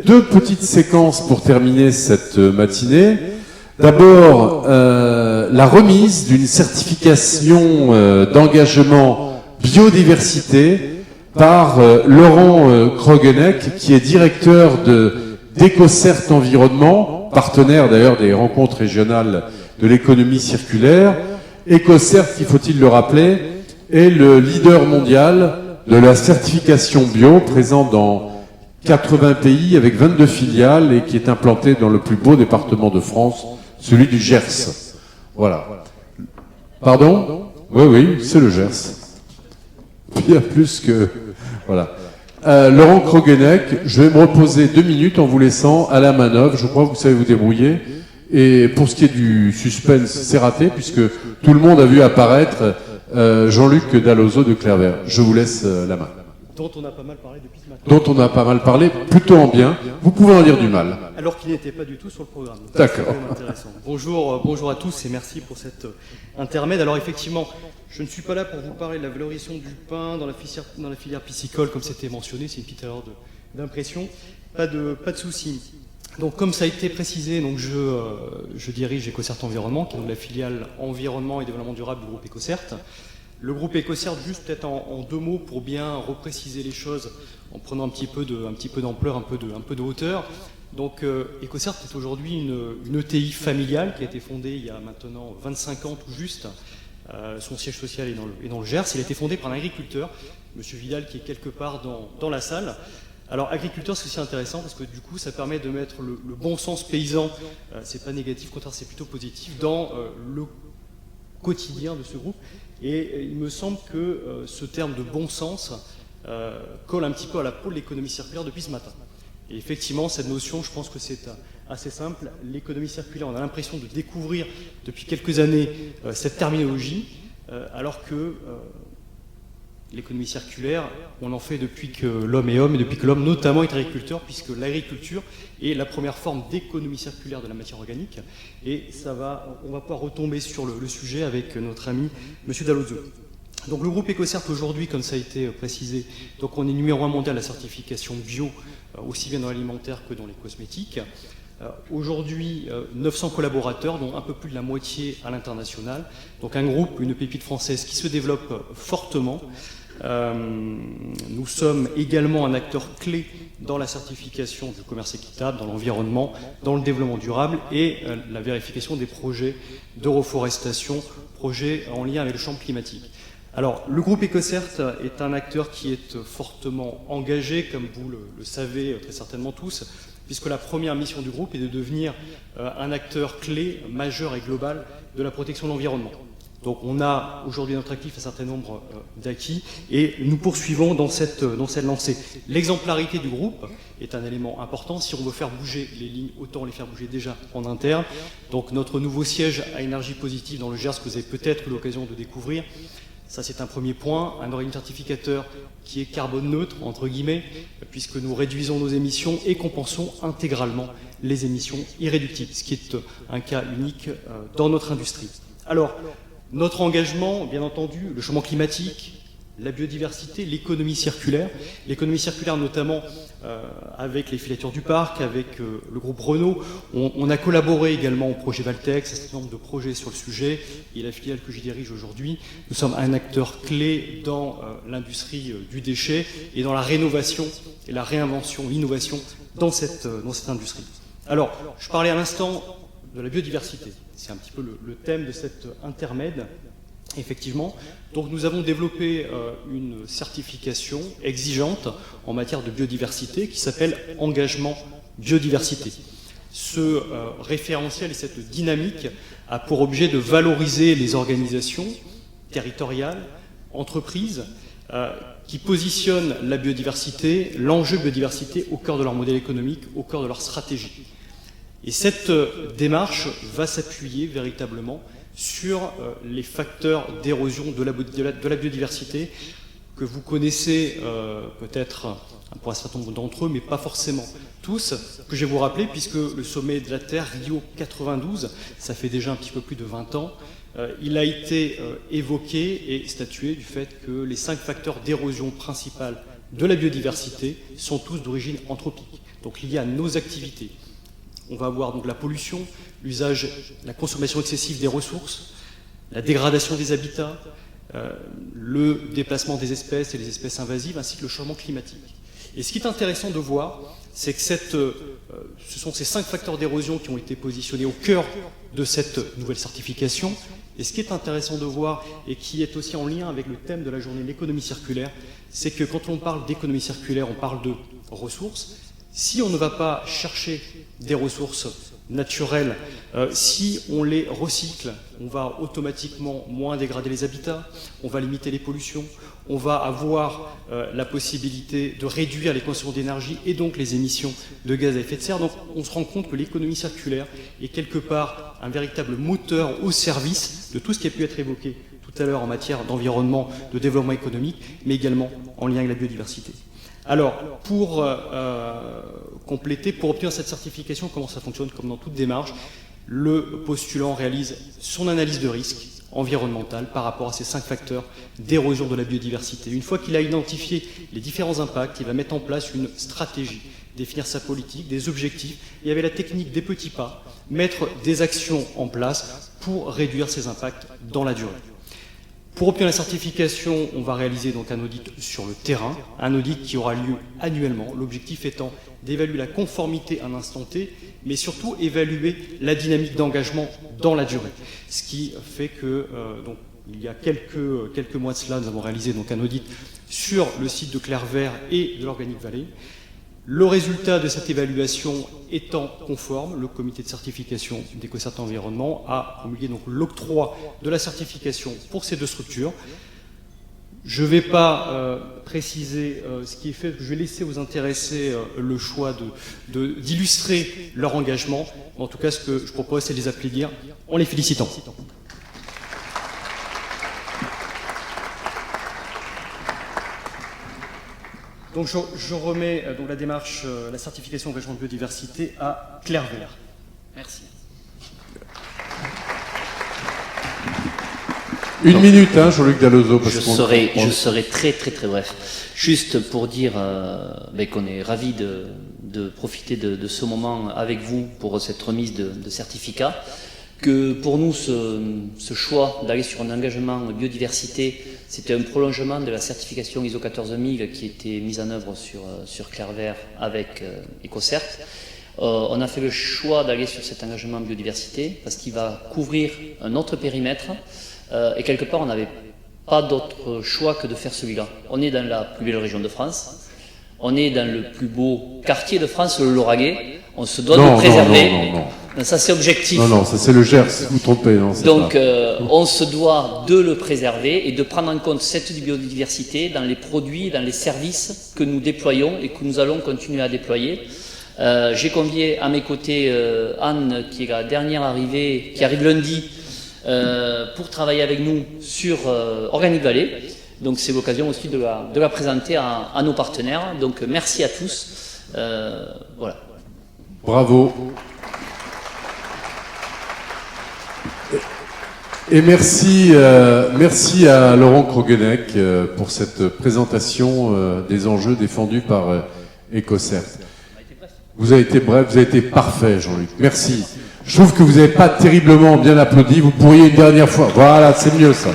deux petites séquences pour terminer cette matinée. D'abord, la remise d'une certification d'engagement biodiversité par Laurent Krogeneck, qui est directeur d'EcoCert Environnement, partenaire d'ailleurs des rencontres régionales de l'économie circulaire. EcoCert, il faut-il le rappeler, est le leader mondial de la certification bio, présent dans 80 pays avec 22 filiales et qui est implanté dans le plus beau département de France, celui du Gers. Voilà. Pardon ? Oui, c'est le Gers. Il y a plus que... Voilà. Laurent Krogeneck, je vais me reposer 2 minutes en vous laissant à la manœuvre. Je crois que vous savez vous débrouiller. Et pour ce qui est du suspense, c'est raté, puisque tout le monde a vu apparaître Jean-Luc Dallozo de Clairvert. Je vous laisse la main. Dont on a pas mal parlé depuis ce matin. Dont on a pas mal parlé, plutôt en bien. Vous pouvez en dire du mal. Alors qu'il n'était pas du tout sur le programme. D'accord. C'est quand même intéressant. Bonjour à tous et merci pour cet intermède. Alors effectivement, je ne suis pas là pour vous parler de la valorisation du pain dans la filière piscicole, comme c'était mentionné, c'est une petite erreur d'impression. Pas de souci. Donc comme ça a été précisé, donc je dirige EcoCert Environnement, qui est donc la filiale environnement et développement durable du groupe EcoCert. Le groupe EcoCert, juste peut-être en 2 mots pour bien repréciser les choses, en prenant un petit peu d'ampleur, un peu de hauteur. Donc EcoCert est aujourd'hui une ETI familiale qui a été fondée il y a maintenant 25 ans tout juste. Son siège social est dans le Gers. Il a été fondé par un agriculteur, M. Vidal, qui est quelque part dans la salle. Alors agriculteur, c'est aussi intéressant parce que du coup ça permet de mettre le bon sens paysan, c'est pas négatif, au contraire c'est plutôt positif, dans le quotidien de ce groupe. Et il me semble que ce terme de bon sens colle un petit peu à la peau de l'économie circulaire depuis ce matin. Et effectivement, cette notion, je pense que c'est assez simple. L'économie circulaire, on a l'impression de découvrir depuis quelques années cette terminologie, alors que l'économie circulaire, on en fait depuis que l'homme est homme et depuis que l'homme notamment est agriculteur, puisque l'agriculture est la première forme d'économie circulaire de la matière organique. Et on va pouvoir retomber sur le sujet avec notre ami M. Dallozo. Donc le groupe EcoCert aujourd'hui, comme ça a été précisé, donc on est numéro 1 mondial à la certification bio, aussi bien dans l'alimentaire que dans les cosmétiques. Aujourd'hui, 900 collaborateurs, dont un peu plus de la moitié à l'international. Donc un groupe, une pépite française qui se développe fortement. Nous sommes également un acteur clé dans la certification du commerce équitable, dans l'environnement, dans le développement durable et la vérification des projets de reforestation, projets en lien avec le champ climatique. Alors, le groupe EcoCert est un acteur qui est fortement engagé, comme vous le savez très certainement tous, puisque la première mission du groupe est de devenir un acteur clé, majeur et global de la protection de l'environnement. Donc on a aujourd'hui notre actif un certain nombre d'acquis et nous poursuivons dans cette lancée. L'exemplarité du groupe est un élément important. Si on veut faire bouger les lignes, autant les faire bouger déjà en interne. Donc notre nouveau siège à énergie positive dans le Gers, que vous avez peut-être eu l'occasion de découvrir, ça c'est un premier point, un organisme certificateur qui est carbone neutre, entre guillemets, puisque nous réduisons nos émissions et compensons intégralement les émissions irréductibles, ce qui est un cas unique dans notre industrie. Alors, notre engagement, bien entendu, le changement climatique, la biodiversité, l'économie circulaire notamment avec les filatures du parc, avec le groupe Renault. On a collaboré également au projet Valtex, un certain nombre de projets sur le sujet, et la filiale que j'y dirige aujourd'hui, nous sommes un acteur clé dans l'industrie du déchet et dans la rénovation et la réinvention, l'innovation dans cette industrie. Alors, je parlais à l'instant de la biodiversité. C'est un petit peu le thème de cet intermède, effectivement. Donc nous avons développé une certification exigeante en matière de biodiversité qui s'appelle Engagement Biodiversité. Ce référentiel et cette dynamique a pour objet de valoriser les organisations territoriales, entreprises, qui positionnent la biodiversité, l'enjeu biodiversité au cœur de leur modèle économique, au cœur de leur stratégie. Et cette démarche va s'appuyer véritablement sur les facteurs d'érosion de la biodiversité que vous connaissez peut-être pour un certain nombre d'entre eux, mais pas forcément tous, que je vais vous rappeler, puisque le sommet de la Terre, Rio 92, ça fait déjà un petit peu plus de 20 ans, il a été évoqué et statué du fait que les 5 facteurs d'érosion principale de la biodiversité sont tous d'origine anthropique, donc liés à nos activités. On va avoir donc la pollution, l'usage, la consommation excessive des ressources, la dégradation des habitats, le déplacement des espèces et les espèces invasives, ainsi que le changement climatique. Et ce qui est intéressant de voir, c'est que ce sont ces 5 facteurs d'érosion qui ont été positionnés au cœur de cette nouvelle certification. Et ce qui est intéressant de voir, et qui est aussi en lien avec le thème de la journée de l'économie circulaire, c'est que quand on parle d'économie circulaire, on parle de ressources. Si on ne va pas chercher des ressources naturelles, si on les recycle, on va automatiquement moins dégrader les habitats, on va limiter les pollutions, on va avoir la possibilité de réduire les consommations d'énergie et donc les émissions de gaz à effet de serre. Donc on se rend compte que l'économie circulaire est quelque part un véritable moteur au service de tout ce qui a pu être évoqué tout à l'heure en matière d'environnement, de développement économique, mais également en lien avec la biodiversité. Alors, pour compléter, pour obtenir cette certification, comment ça fonctionne? Comme dans toute démarche, le postulant réalise son analyse de risque environnemental par rapport à ces 5 facteurs d'érosion de la biodiversité. Une fois qu'il a identifié les différents impacts, il va mettre en place une stratégie, définir sa politique, des objectifs, et avec la technique des petits pas, mettre des actions en place pour réduire ces impacts dans la durée. Pour obtenir la certification, on va réaliser donc un audit sur le terrain, un audit qui aura lieu annuellement, l'objectif étant d'évaluer la conformité à un instant T, mais surtout évaluer la dynamique d'engagement dans la durée. Ce qui fait que, donc, il y a quelques mois de cela, nous avons réalisé donc un audit sur le site de Clairvert et de l'Organic Valley. Le résultat de cette évaluation étant conforme, le comité de certification d'EcoCert Environnement a promulgué donc l'octroi de la certification pour ces 2 structures. Je ne vais pas préciser ce qui est fait, je vais laisser aux intéressés le choix d'illustrer leur engagement. En tout cas, ce que je propose, c'est de les applaudir en les félicitant. Donc je remets donc la démarche, la certification engagement de biodiversité à Clairvert. Merci. 1 minute, hein, Jean-Luc Dallozo. Je serai très bref. Juste pour dire qu'on est ravis de profiter de ce moment avec vous pour cette remise de certificat. Que pour nous, ce choix d'aller sur un engagement biodiversité, c'était un prolongement de la certification ISO 14000 qui était mise en œuvre sur Clairvert avec EcoCert. On a fait le choix d'aller sur cet engagement biodiversité parce qu'il va couvrir un autre périmètre et quelque part on n'avait pas d'autre choix que de faire celui-là. On est dans la plus belle région de France, on est dans le plus beau quartier de France, le Lauragais, on se doit de préserver. Non. Ça c'est objectif. Non, ça c'est le Gers, vous vous trompez. Non, donc on se doit de le préserver et de prendre en compte cette biodiversité dans les produits, dans les services que nous déployons et que nous allons continuer à déployer. J'ai convié à mes côtés Anne, qui est la dernière arrivée, qui arrive lundi, pour travailler avec nous sur Organic Valley. Donc c'est l'occasion aussi de la présenter à nos partenaires. Donc merci à tous. Voilà. Bravo. Et merci à Laurent Krogeneck pour cette présentation des enjeux défendus par EcoCert. Vous avez été bref, vous avez été parfait, Jean-Luc. Merci. Je trouve que vous n'avez pas terriblement bien applaudi. Vous pourriez une dernière fois. Voilà, c'est mieux ça.